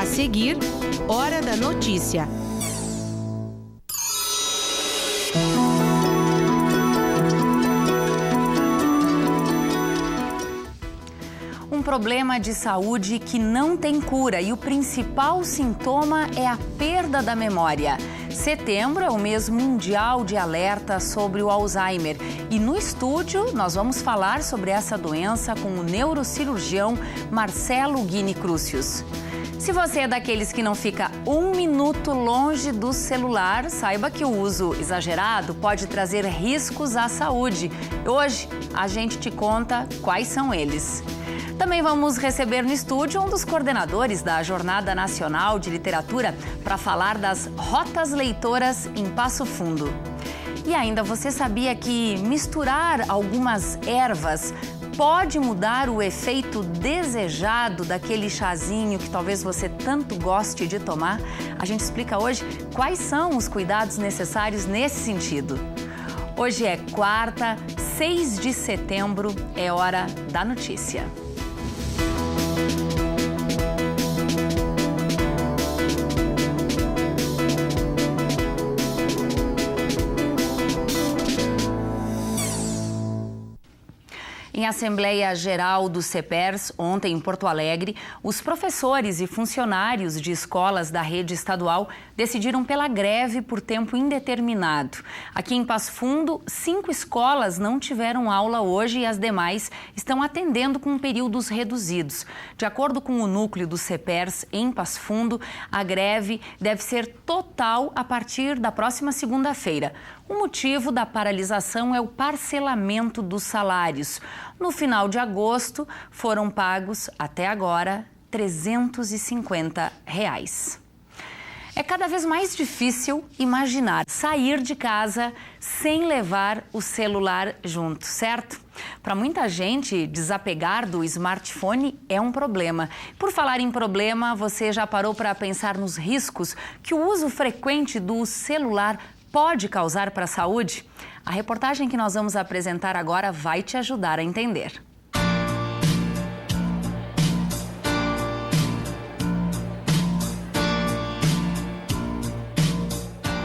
A seguir, Hora da Notícia. Um problema de saúde que não tem cura e o principal sintoma é a perda da memória. Setembro é o mês mundial de alerta sobre o Alzheimer e no estúdio nós vamos falar sobre essa doença com o neurocirurgião Marcelo Guini Crucius. Se você é daqueles que não fica um minuto longe do celular, saiba que o uso exagerado pode trazer riscos à saúde. Hoje a gente te conta quais são eles. Também vamos receber no estúdio um dos coordenadores da Jornada Nacional de Literatura para falar das rotas leitoras em Passo Fundo. E ainda, você sabia que misturar algumas ervas pode mudar o efeito desejado daquele chazinho que talvez você tanto goste de tomar? A gente explica hoje quais são os cuidados necessários nesse sentido. Hoje é quarta, 6 de setembro, é hora da notícia. Em Assembleia Geral do CEPERS, ontem em Porto Alegre, os professores e funcionários de escolas da rede estadual decidiram pela greve por tempo indeterminado. Aqui em Passo Fundo, 5 escolas não tiveram aula hoje e as demais estão atendendo com períodos reduzidos. De acordo com o núcleo do CEPERS em Passo Fundo, a greve deve ser total a partir da próxima segunda-feira. O motivo da paralisação é o parcelamento dos salários. No final de agosto, foram pagos, até agora, R$ 350. É cada vez mais difícil imaginar sair de casa sem levar o celular junto, certo? Para muita gente, desapegar do smartphone é um problema. Por falar em problema, você já parou para pensar nos riscos que o uso frequente do celular pode causar para a saúde? A reportagem que nós vamos apresentar agora vai te ajudar a entender.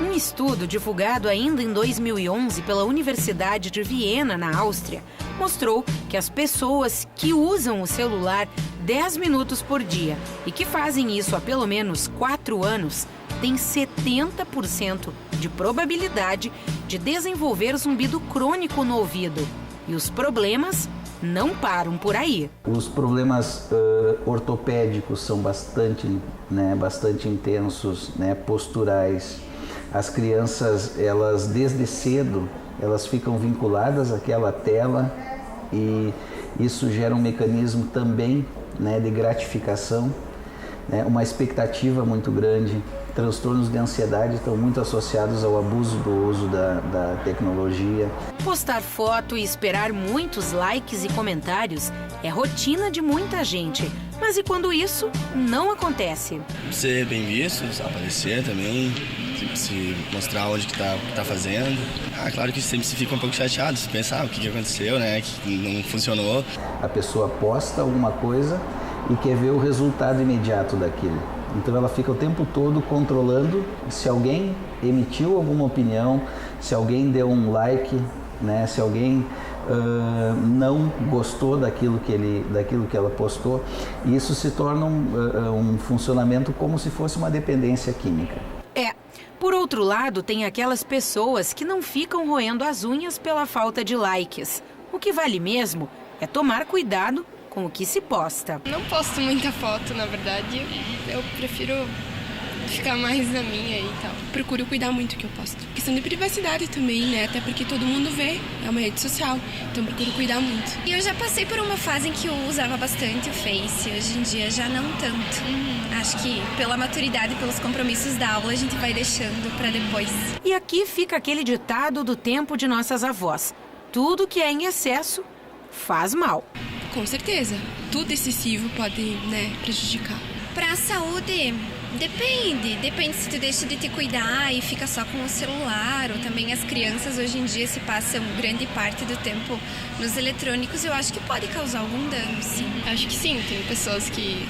Um estudo divulgado ainda em 2011 pela Universidade de Viena, na Áustria, mostrou que as pessoas que usam o celular 10 minutos por dia e que fazem isso há pelo menos 4 anos têm 70% de probabilidade de desenvolver zumbido crônico no ouvido. E os problemas não param por aí. Os problemas ortopédicos são bastante intensos, posturais. As crianças, elas desde cedo, elas ficam vinculadas àquela tela e isso gera um mecanismo também de gratificação, uma expectativa muito grande. Transtornos de ansiedade estão muito associados ao abuso do uso da tecnologia. Postar foto e esperar muitos likes e comentários é rotina de muita gente. Mas e quando isso não acontece? Ser bem visto, aparecer também, se mostrar onde que tá fazendo. Claro que sempre se fica um pouco chateado, se pensar o que aconteceu, que não funcionou. A pessoa posta alguma coisa e quer ver o resultado imediato daquilo. Então ela fica o tempo todo controlando se alguém emitiu alguma opinião, se alguém deu um like, se alguém não gostou daquilo que ela postou. E isso se torna um funcionamento como se fosse uma dependência química. Por outro lado, tem aquelas pessoas que não ficam roendo as unhas pela falta de likes. O que vale mesmo é tomar cuidado com o que se posta. Não posto muita foto, na verdade. Eu prefiro ficar mais na minha e tal. Procuro cuidar muito do que eu posto. Questão de privacidade também, Até porque todo mundo vê, é uma rede social. Então procuro cuidar muito. E eu já passei por uma fase em que eu usava bastante o Face. Hoje em dia já não tanto. Acho que pela maturidade, pelos compromissos da aula, a gente vai deixando para depois. E aqui fica aquele ditado do tempo de nossas avós. Tudo que é em excesso faz mal. Com certeza. Tudo excessivo pode, prejudicar. Para a saúde, depende se tu deixa de te cuidar e fica só com o celular, ou também as crianças hoje em dia se passam grande parte do tempo nos eletrônicos, eu acho que pode causar algum dano, sim. Acho que sim, tem pessoas que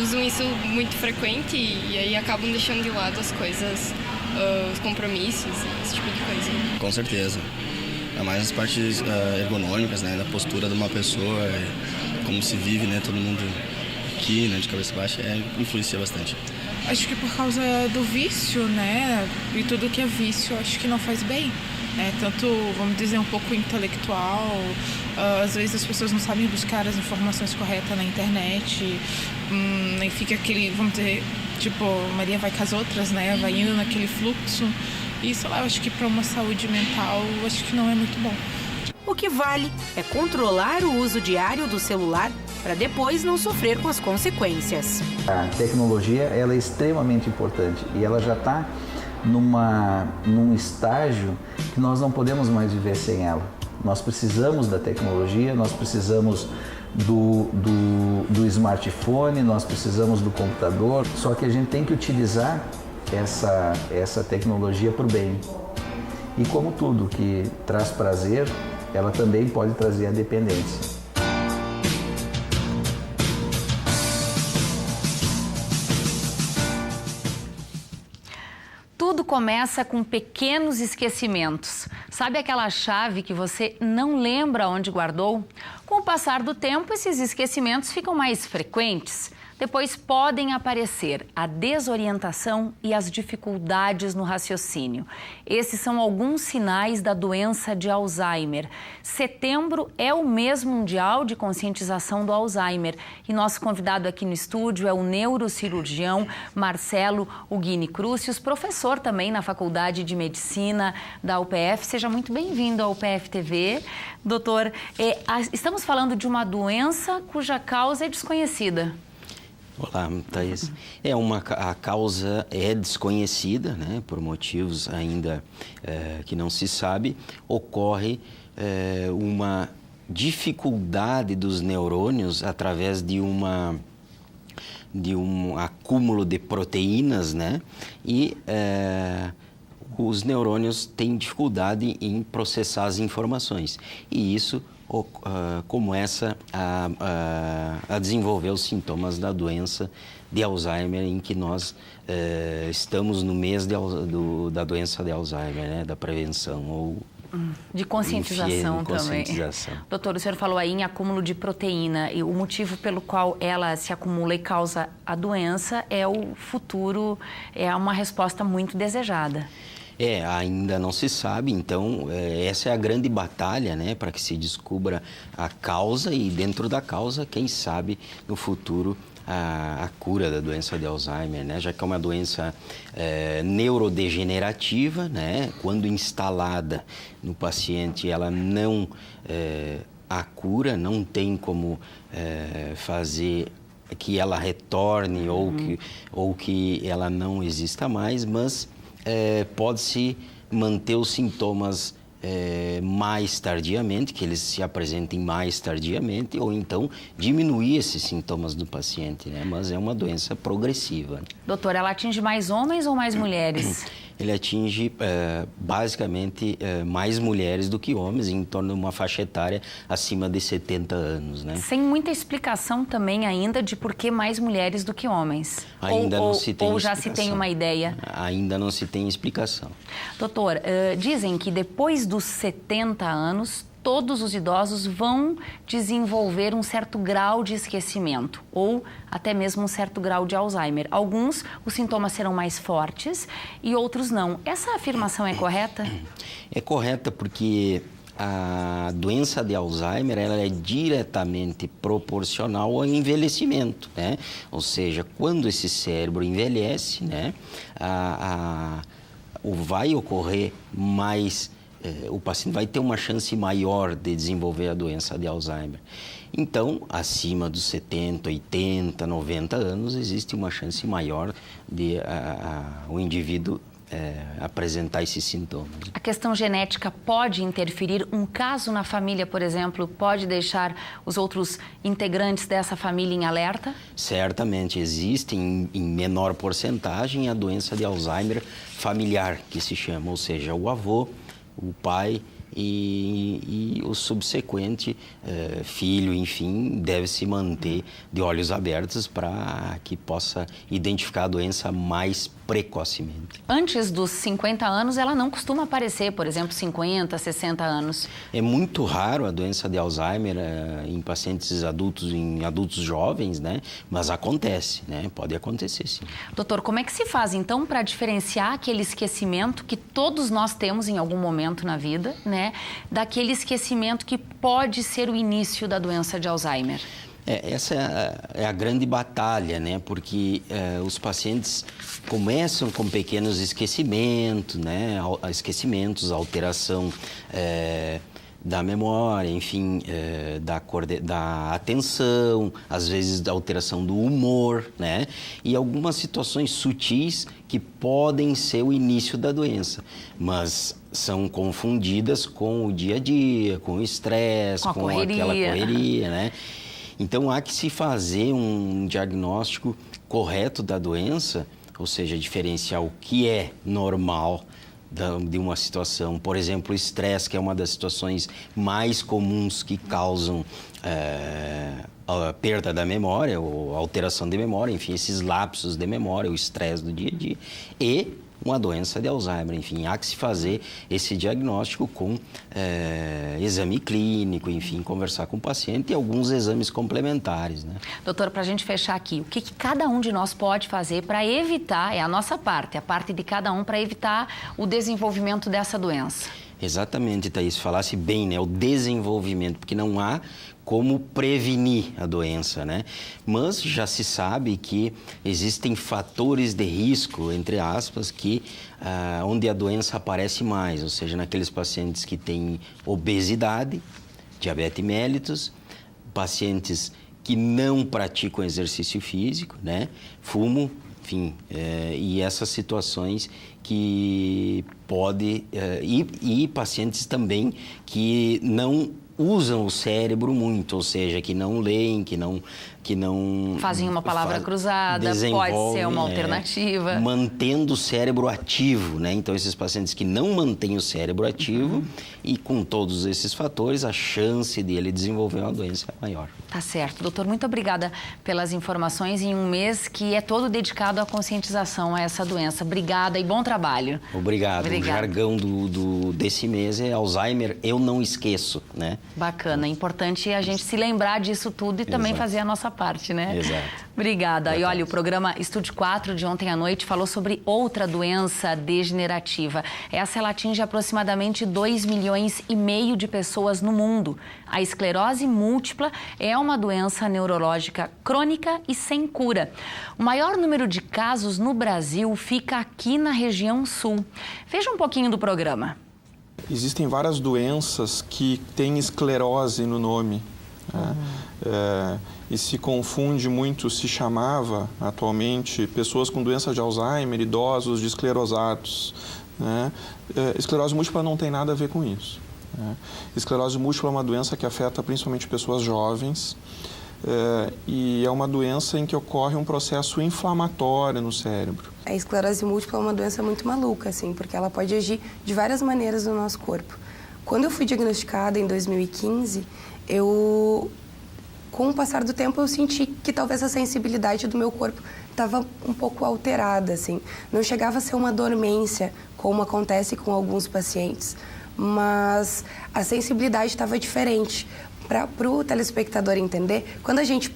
usam isso muito frequente e aí acabam deixando de lado as coisas, os compromissos, esse tipo de coisa. Com certeza. Ainda mais as partes ergonômicas, né, da postura de uma pessoa, como se vive, né, todo mundo aqui, né, de cabeça baixa, influencia bastante. Acho que por causa do vício, né, e tudo que é vício, acho que não faz bem. Tanto, vamos dizer, um pouco intelectual, às vezes as pessoas não sabem buscar as informações corretas na internet, e fica aquele, vamos dizer, tipo, Maria vai com as outras, né, vai indo naquele fluxo, e sei lá, eu acho que para uma saúde mental, eu acho que não é muito bom. O que vale é controlar o uso diário do celular para depois não sofrer com as consequências. A tecnologia, ela é extremamente importante e ela já está num estágio que nós não podemos mais viver sem ela. Nós precisamos da tecnologia, nós precisamos do smartphone, nós precisamos do computador, só que a gente tem que utilizar essa tecnologia para o bem. E como tudo que traz prazer, ela também pode trazer a dependência. Tudo começa com pequenos esquecimentos. Sabe aquela chave que você não lembra onde guardou? Com o passar do tempo, esses esquecimentos ficam mais frequentes. Depois podem aparecer a desorientação e as dificuldades no raciocínio. Esses são alguns sinais da doença de Alzheimer. Setembro é o mês mundial de conscientização do Alzheimer. E nosso convidado aqui no estúdio é o neurocirurgião Marcelo Uguini Crucius, professor também na Faculdade de Medicina da UPF. Seja muito bem-vindo ao UPF TV. Doutor, estamos falando de uma doença cuja causa é desconhecida. Olá, Thaís. A causa é desconhecida, né, por motivos ainda que não se sabe. Ocorre uma dificuldade dos neurônios através de um acúmulo de proteínas, né, e os neurônios têm dificuldade em processar as informações. E isso começa a desenvolver os sintomas da doença de Alzheimer, em que nós estamos no mês da doença de Alzheimer, né, da prevenção ou de conscientização também. Doutor, o senhor falou aí em acúmulo de proteína e o motivo pelo qual ela se acumula e causa a doença é o futuro, é uma resposta muito desejada. Ainda não se sabe, então essa é a grande batalha, né, para que se descubra a causa e dentro da causa, quem sabe no futuro a cura da doença de Alzheimer, né, já que é uma doença neurodegenerativa, né, quando instalada no paciente ela não a cura, não tem como fazer que ela retorne ou que ela não exista mais, mas pode-se manter os sintomas mais tardiamente, que eles se apresentem mais tardiamente, ou então diminuir esses sintomas do paciente, né? Mas é uma doença progressiva. Doutor, ela atinge mais homens ou mais mulheres? Ele atinge basicamente mais mulheres do que homens, em torno de uma faixa etária acima de 70 anos, né? Sem muita explicação também ainda de por que mais mulheres do que homens? Ainda não se tem explicação. Ou já se tem uma ideia? Ainda não se tem explicação. Doutor, dizem que depois dos 70 anos, todos os idosos vão desenvolver um certo grau de esquecimento ou até mesmo um certo grau de Alzheimer. Alguns, os sintomas serão mais fortes e outros não. Essa afirmação é correta? É correta porque a doença de Alzheimer ela é diretamente proporcional ao envelhecimento, né? Ou seja, quando esse cérebro envelhece, né, vai ocorrer mais... o paciente vai ter uma chance maior de desenvolver a doença de Alzheimer. Então, acima dos 70, 80, 90 anos, existe uma chance maior de o indivíduo apresentar esses sintomas. A questão genética pode interferir? Um caso na família, por exemplo, pode deixar os outros integrantes dessa família em alerta? Certamente existe, em menor porcentagem, a doença de Alzheimer familiar, que se chama, ou seja, o avô, o pai e o subsequente filho, enfim, deve se manter de olhos abertos para que possa identificar a doença mais precocemente. Antes dos 50 anos, ela não costuma aparecer, por exemplo, 50, 60 anos. É muito raro a doença de Alzheimer em pacientes adultos, em adultos jovens, né? Mas acontece, né? Pode acontecer, sim. Doutor, como é que se faz, então, para diferenciar aquele esquecimento que todos nós temos em algum momento na vida, né? Daquele esquecimento que pode ser o início da doença de Alzheimer? Essa é a grande batalha, né? Porque os pacientes começam com pequenos esquecimentos, né? Esquecimentos, alteração da memória, enfim, da atenção, às vezes da alteração do humor, né? E algumas situações sutis que podem ser o início da doença, mas são confundidas com o dia a dia, com o estresse, com aquela correria, né? Então, há que se fazer um diagnóstico correto da doença, ou seja, diferenciar o que é normal de uma situação. Por exemplo, o estresse, que é uma das situações mais comuns que causam a perda da memória, ou alteração de memória, enfim, esses lapsos de memória, o estresse do dia a dia, e uma doença de Alzheimer. Enfim, há que se fazer esse diagnóstico com exame clínico, enfim, conversar com o paciente e alguns exames complementares, né? Doutor, para a gente fechar aqui, o que cada um de nós pode fazer para evitar, é a nossa parte, a parte de cada um, para evitar o desenvolvimento dessa doença? Exatamente, Thaís, falasse bem, né? O desenvolvimento, porque não há como prevenir a doença, né? Mas já se sabe que existem fatores de risco, entre aspas, onde a doença aparece mais, ou seja, naqueles pacientes que têm obesidade, diabetes mellitus, pacientes que não praticam exercício físico, né? Fumo, enfim, e essas situações que e pacientes também que não usam o cérebro muito, ou seja, que não leem, que não fazem uma palavra cruzada, pode ser uma alternativa. Mantendo o cérebro ativo, né? Então, esses pacientes que não mantêm o cérebro ativo e com todos esses fatores, a chance de ele desenvolver uma doença é maior. Tá certo. Doutor, muito obrigada pelas informações em um mês que é todo dedicado à conscientização a essa doença. Obrigada e bom trabalho. Obrigado. O jargão desse mês é Alzheimer, eu não esqueço, né? Bacana. É importante a gente se lembrar disso tudo e também fazer a nossa parte, né? Exato. Obrigada. Exatamente. E olha, o programa Estúdio 4 de ontem à noite falou sobre outra doença degenerativa. Essa ela atinge aproximadamente 2,5 milhões de pessoas no mundo. A esclerose múltipla é uma doença neurológica crônica e sem cura. O maior número de casos no Brasil fica aqui na região sul. Veja um pouquinho do programa. Existem várias doenças que têm esclerose no nome. E se confunde muito, se chamava atualmente pessoas com doença de Alzheimer, idosos de esclerosados, né? Esclerose múltipla não tem nada a ver com isso, né? Esclerose múltipla é uma doença que afeta principalmente pessoas jovens e é uma doença em que ocorre um processo inflamatório no cérebro. A esclerose múltipla é uma doença muito maluca, assim, porque ela pode agir de várias maneiras no nosso corpo. Quando eu fui diagnosticada em 2015, com o passar do tempo, eu senti que talvez a sensibilidade do meu corpo estava um pouco alterada, assim. Não chegava a ser uma dormência, como acontece com alguns pacientes, mas a sensibilidade estava diferente. Para o telespectador entender, quando a gente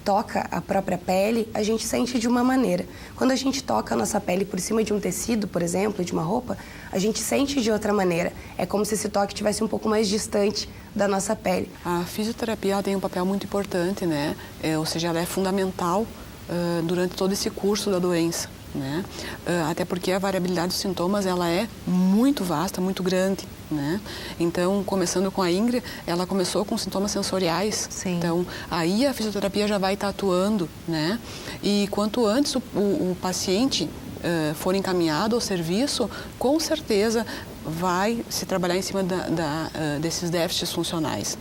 toca a própria pele, a gente sente de uma maneira. Quando a gente toca a nossa pele por cima de um tecido, por exemplo, de uma roupa, a gente sente de outra maneira. É como se esse toque estivesse um pouco mais distante da nossa pele. A fisioterapia ela tem um papel muito importante, né? Ou seja, ela é fundamental durante todo esse curso da doença, né? Até porque a variabilidade dos sintomas ela é muito vasta, muito grande, né? Então, começando com a Ingrid, ela começou com sintomas sensoriais. Sim. Então, aí a fisioterapia já vai estar atuando, né? E quanto antes o paciente for encaminhado ao serviço, com certeza vai se trabalhar em cima desses déficits funcionais.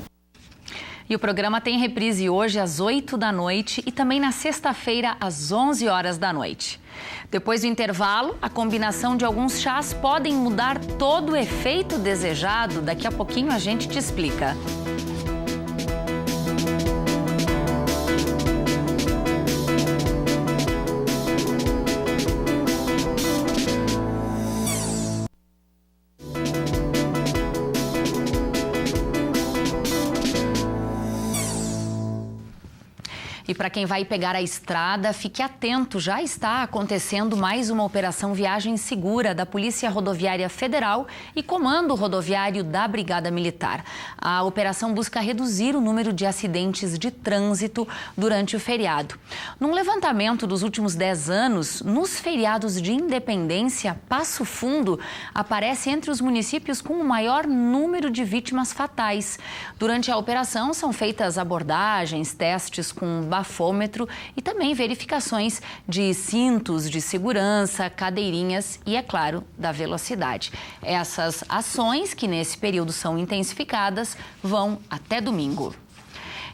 E o programa tem reprise hoje às 8 da noite e também na sexta-feira às 11 horas da noite. Depois do intervalo, a combinação de alguns chás podem mudar todo o efeito desejado. Daqui a pouquinho a gente te explica. E para quem vai pegar a estrada, fique atento, já está acontecendo mais uma operação Viagem Segura da Polícia Rodoviária Federal e Comando Rodoviário da Brigada Militar. A operação busca reduzir o número de acidentes de trânsito durante o feriado. Num levantamento dos últimos 10 anos, nos feriados de Independência, Passo Fundo aparece entre os municípios com o maior número de vítimas fatais. Durante a operação são feitas abordagens, testes com bafômetro e também verificações de cintos de segurança, cadeirinhas e, é claro, da velocidade. Essas ações, que nesse período são intensificadas, vão até domingo.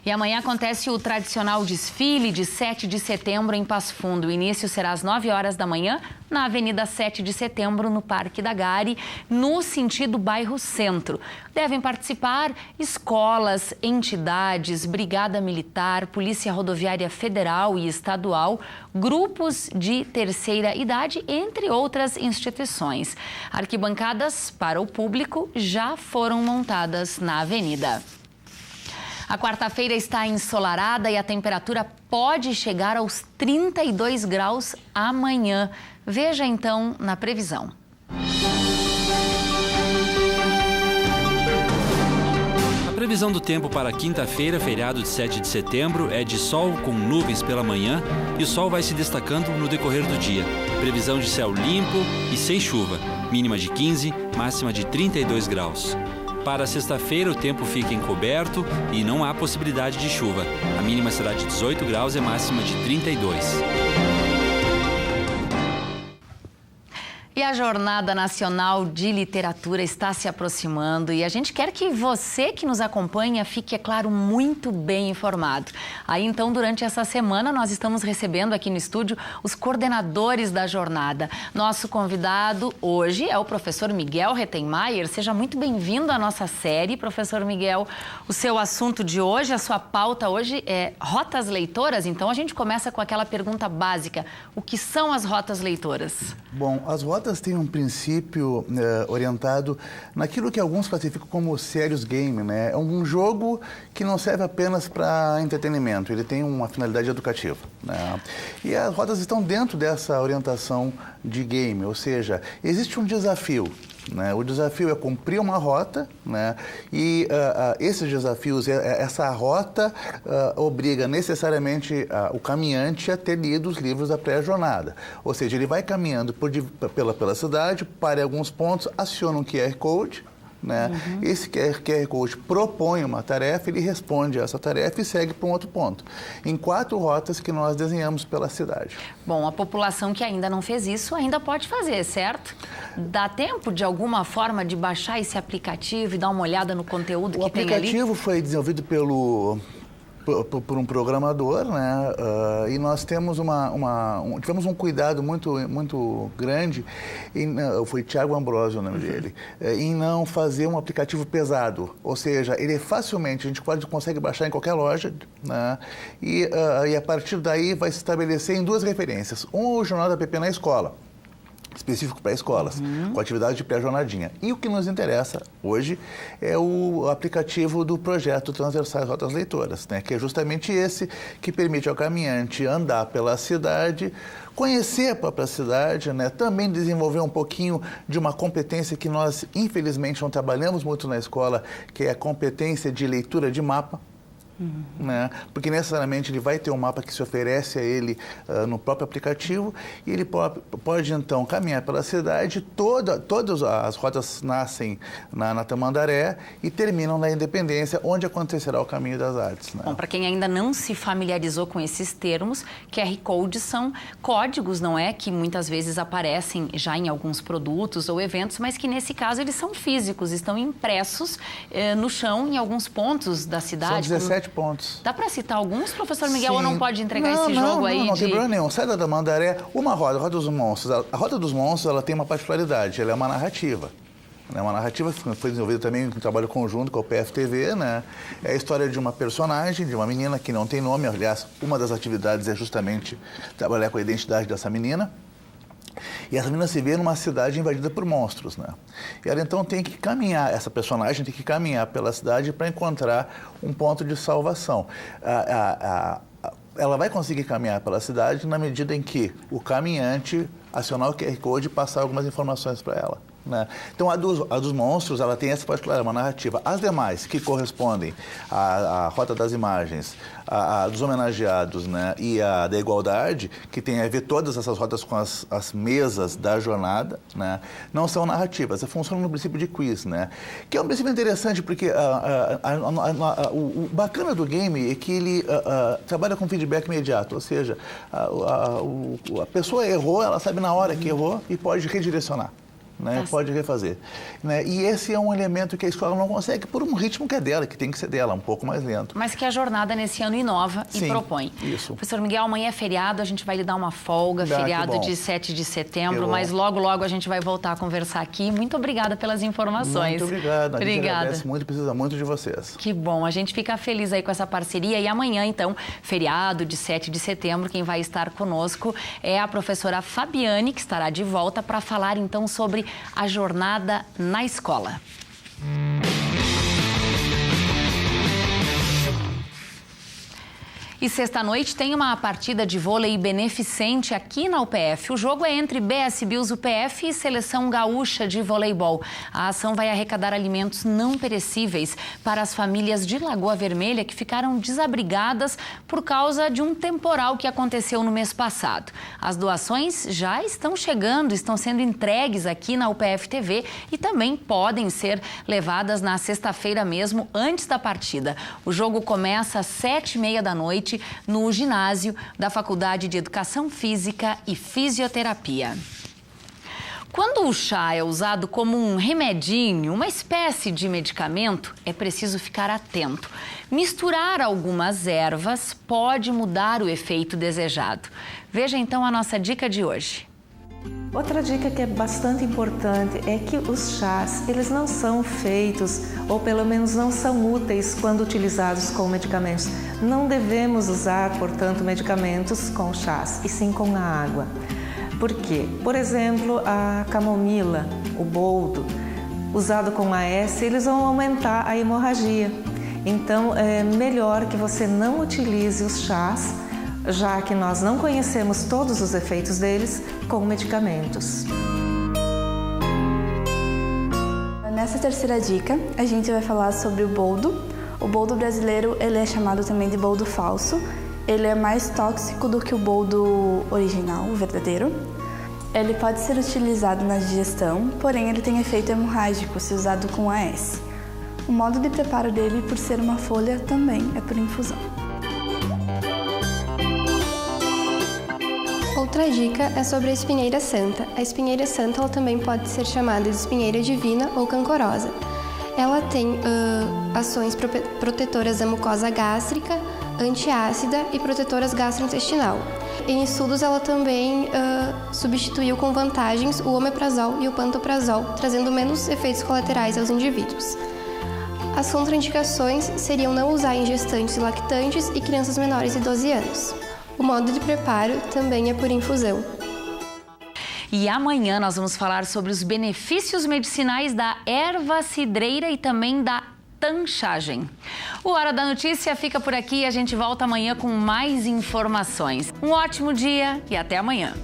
E amanhã acontece o tradicional desfile de 7 de setembro em Passo Fundo. O início será às 9 horas da manhã, na Avenida 7 de Setembro, no Parque da Gari, no sentido bairro Centro. Devem participar escolas, entidades, Brigada Militar, Polícia Rodoviária Federal e Estadual, grupos de terceira idade, entre outras instituições. Arquibancadas para o público já foram montadas na avenida. A quarta-feira está ensolarada e a temperatura pode chegar aos 32 graus amanhã. Veja então na previsão. A previsão do tempo para quinta-feira, feriado de 7 de setembro, é de sol com nuvens pela manhã e o sol vai se destacando no decorrer do dia. Previsão de céu limpo e sem chuva, mínima de 15, máxima de 32 graus. Para sexta-feira, o tempo fica encoberto e não há possibilidade de chuva. A mínima será de 18 graus e a máxima de 32. E a Jornada Nacional de Literatura está se aproximando e a gente quer que você que nos acompanha fique, é claro, muito bem informado. Aí, então, durante essa semana, nós estamos recebendo aqui no estúdio os coordenadores da jornada. Nosso convidado hoje é o professor Miguel Rettenmaier. Seja muito bem-vindo à nossa série, professor Miguel. O seu assunto de hoje, a sua pauta hoje é rotas leitoras. Então, a gente começa com aquela pergunta básica. O que são as rotas leitoras? Bom, as rotas têm um princípio orientado naquilo que alguns classificam como serious game, né? É um jogo que não serve apenas para entretenimento, ele tem uma finalidade educativa, né? E as rotas estão dentro dessa orientação de game, ou seja, existe um desafio. Né? O desafio é cumprir uma rota, né? E esses desafios, essa rota obriga necessariamente o caminhante a ter lido os livros da pré-jornada. Ou seja, ele vai caminhando pela cidade, para alguns pontos, aciona um QR Code, né? Uhum. Esse QR Code propõe uma tarefa, ele responde a essa tarefa e segue para um outro ponto. Em 4 rotas que nós desenhamos pela cidade. Bom, a população que ainda não fez isso ainda pode fazer, certo? Dá tempo, de alguma forma, de baixar esse aplicativo e dar uma olhada no conteúdo que tem ali? O aplicativo foi desenvolvido por um programador, né? E nós temos tivemos um cuidado muito grande, foi Thiago Ambrosio o nome dele, em não fazer um aplicativo pesado, ou seja, ele facilmente, a gente consegue baixar em qualquer loja, né? E a partir daí vai se estabelecer em 2 referências, o Jornal da PP na escola, específico para escolas, com atividade de pré-jornadinha. E o que nos interessa hoje é o aplicativo do projeto Transversais Rotas Leitoras, né? Que é justamente esse que permite ao caminhante andar pela cidade, conhecer a própria cidade, né? Também desenvolver um pouquinho de uma competência que nós, infelizmente, não trabalhamos muito na escola, que é a competência de leitura de mapa. Né? Porque necessariamente ele vai ter um mapa que se oferece a ele no próprio aplicativo e ele pode então caminhar pela cidade. Todas as rotas nascem na Tamandaré e terminam na Independência, onde acontecerá o Caminho das Artes, né? Bom, para quem ainda não se familiarizou com esses termos, QR Codes são códigos, não é? Que muitas vezes aparecem já em alguns produtos ou eventos, mas que nesse caso eles são físicos, estão impressos no chão em alguns pontos da cidade. São 17 7 pontos. Dá para citar alguns, professor Miguel, ou não pode entregar esse jogo aí? Não tem problema nenhum. Sai da Tamandaré, uma roda, a Rota dos Monstros. A Rota dos Monstros, ela tem uma particularidade, ela é uma narrativa. É uma narrativa que foi desenvolvida também em um trabalho conjunto com o PFTV, né? É a história de uma personagem, de uma menina que não tem nome. Aliás, uma das atividades é justamente trabalhar com a identidade dessa menina. E essa menina se vê numa cidade invadida por monstros, né? E ela então tem que caminhar, essa personagem tem que caminhar pela cidade para encontrar um ponto de salvação. Ela vai conseguir caminhar pela cidade na medida em que o caminhante acionar o QR Code e passar algumas informações para ela. Né? Então, a dos monstros, ela tem essa particular, uma narrativa. As demais, que correspondem à Rota das Imagens, a dos homenageados, né? E a da igualdade, que tem a ver todas essas rotas com as mesas da jornada, né? Não são narrativas, funcionam no princípio de quiz, né? Que é um princípio interessante, porque o bacana do game é que ele trabalha com feedback imediato, ou seja, a pessoa errou, ela sabe na hora que errou e pode redirecionar. Né? Pode refazer. Né? E esse é um elemento que a escola não consegue por um ritmo que é dela, que tem que ser dela, um pouco mais lento. Mas que a jornada nesse ano inova e propõe. Isso. Professor Miguel, amanhã é feriado, a gente vai lhe dar uma folga, feriado de 7 de setembro, mas logo, logo a gente vai voltar a conversar aqui. Muito obrigada pelas informações. Muito obrigado. Obrigada. A gente agradece muito, precisa muito de vocês. Que bom, a gente fica feliz aí com essa parceria. E amanhã, então, feriado de 7 de setembro, quem vai estar conosco é a professora Fabiane, que estará de volta para falar, então, sobre a jornada na escola. E sexta-noite tem uma partida de vôlei beneficente aqui na UPF. O jogo é entre BS Bills UPF e Seleção Gaúcha de Voleibol. A ação vai arrecadar alimentos não perecíveis para as famílias de Lagoa Vermelha que ficaram desabrigadas por causa de um temporal que aconteceu no mês passado. As doações já estão chegando, estão sendo entregues aqui na UPF TV e também podem ser levadas na sexta-feira mesmo, antes da partida. O jogo começa às 7h30 da noite no ginásio da Faculdade de Educação Física e Fisioterapia. Quando o chá é usado como um remedinho, uma espécie de medicamento, é preciso ficar atento. Misturar algumas ervas pode mudar o efeito desejado. Veja então a nossa dica de hoje. Outra dica que é bastante importante é que os chás, eles não são feitos, ou pelo menos não são úteis quando utilizados com medicamentos. Não devemos usar, portanto, medicamentos com chás, e sim com a água. Por quê? Por exemplo, a camomila, o boldo, usado com AS, eles vão aumentar a hemorragia. Então, é melhor que você não utilize os chás, já que nós não conhecemos todos os efeitos deles, com medicamentos. Nessa terceira dica, a gente vai falar sobre o boldo. O boldo brasileiro, ele é chamado também de boldo falso. Ele é mais tóxico do que o boldo original, o verdadeiro. Ele pode ser utilizado na digestão, porém ele tem efeito hemorrágico se usado com AS. O modo de preparo dele, por ser uma folha, também é por infusão. Outra dica é sobre a espinheira santa. A espinheira santa ela também pode ser chamada de espinheira divina ou cancorosa. Ela tem ações protetoras da mucosa gástrica, antiácida e protetoras gastrointestinal. Em estudos, ela também substituiu com vantagens o omeprazol e o pantoprazol, trazendo menos efeitos colaterais aos indivíduos. As contraindicações seriam não usar em gestantes e lactantes e crianças menores de 12 anos. O modo de preparo também é por infusão. E amanhã nós vamos falar sobre os benefícios medicinais da erva cidreira e também da tanchagem. O Hora da Notícia fica por aqui e a gente volta amanhã com mais informações. Um ótimo dia e até amanhã.